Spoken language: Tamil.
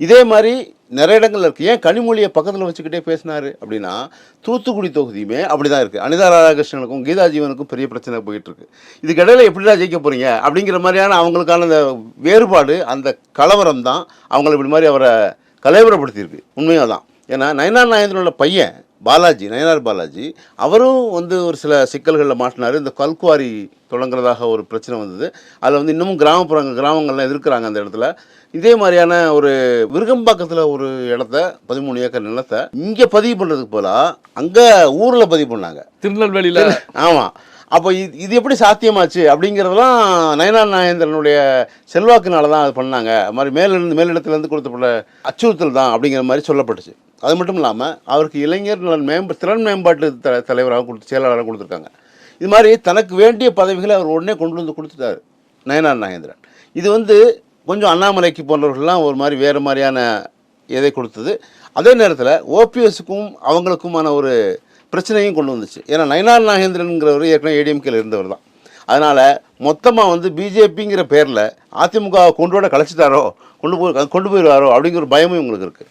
இதே மாதிரி நிறைய இடங்கள் இருக்குது. ஏன் கனிமொழியை பக்கத்தில் வச்சுக்கிட்டே பேசினார் அப்படின்னா, தூத்துக்குடி தொகுதியுமே அப்படி தான் இருக்குது. அனிதா ராதாகிருஷ்ணனுக்கும் கீதா ஜீவனுக்கும் பெரிய பிரச்சனை போயிட்டுருக்கு. இதுக்கு இடையில எப்படிடா ஜெயிக்க போகிறீங்க அப்படிங்கிற மாதிரியான அவங்களுக்கான அந்த வேறுபாடு, அந்த கலவரம் தான் அவங்கள இப்படி மாதிரி அவரை கலவரப்படுத்தியிருக்கு. உண்மையாக தான். ஏன்னா நயனார் நாகேந்திரனோட பையன் பாலாஜி, நயனார் பாலாஜி, அவரும் ஒரு சில சிக்கல்களில் மாட்டினார். இந்த கல்குவாரி தொடங்குறதாக ஒரு பிரச்சனை வந்தது. அதில் இன்னமும் கிராமங்கள்லாம் எதிர்க்கிறாங்க அந்த இடத்துல. இதே மாதிரியான ஒரு விருகம்பாக்கத்தில் ஒரு இடத்த 13 ஏக்கர் நிலத்தை இங்கே பதிவு பண்ணுறதுக்கு போல அங்கே ஊரில் பதிவு பண்ணாங்க, திருநெல்வேலியில். ஆமாம். அப்போ இது எப்படி சாத்தியமாச்சு அப்படிங்கிறதெல்லாம் நயனார் நாகேந்திரனுடைய செல்வாக்குனால தான் அது பண்ணாங்க. அது மாதிரி மேலிடத்துலேருந்து கொடுத்தப்பட்ட அச்சுறுத்தல் தான் அப்படிங்கிற மாதிரி சொல்லப்பட்டுச்சு. அது மட்டும் இல்லாமல் அவருக்கு இளைஞர் நலன் திறன் மேம்பாட்டு தலைவராக செயலாளராக கொடுத்துருக்காங்க. இது மாதிரி தனக்கு வேண்டிய பதவிகளை அவர் உடனே கொண்டு வந்து கொடுத்துட்டாரு நயனார் நாகேந்திரன். இது கொஞ்சம் அண்ணாமலைக்கு போன்றவர்கள்லாம் ஒரு மாதிரி வேறு மாதிரியான எதை கொடுத்தது. அதே நேரத்தில் ஓபிஎஸ்க்கும் அவங்களுக்குமான ஒரு பிரச்சனையும் கொண்டு வந்துச்சு. ஏன்னா நயனார் நாகேந்திரனுங்கிறவர் ஏற்கனவே ஏடிஎம்கேல இருந்தவர் தான். அதனால் மொத்தமாக பிஜேபிங்கிற பேரில் அதிமுக கொண்டு கலைச்சிட்டாரோ, கொண்டு போயிடுவாரோ அப்படிங்கிற ஒரு பயமும் இவங்களுக்கு இருக்குது.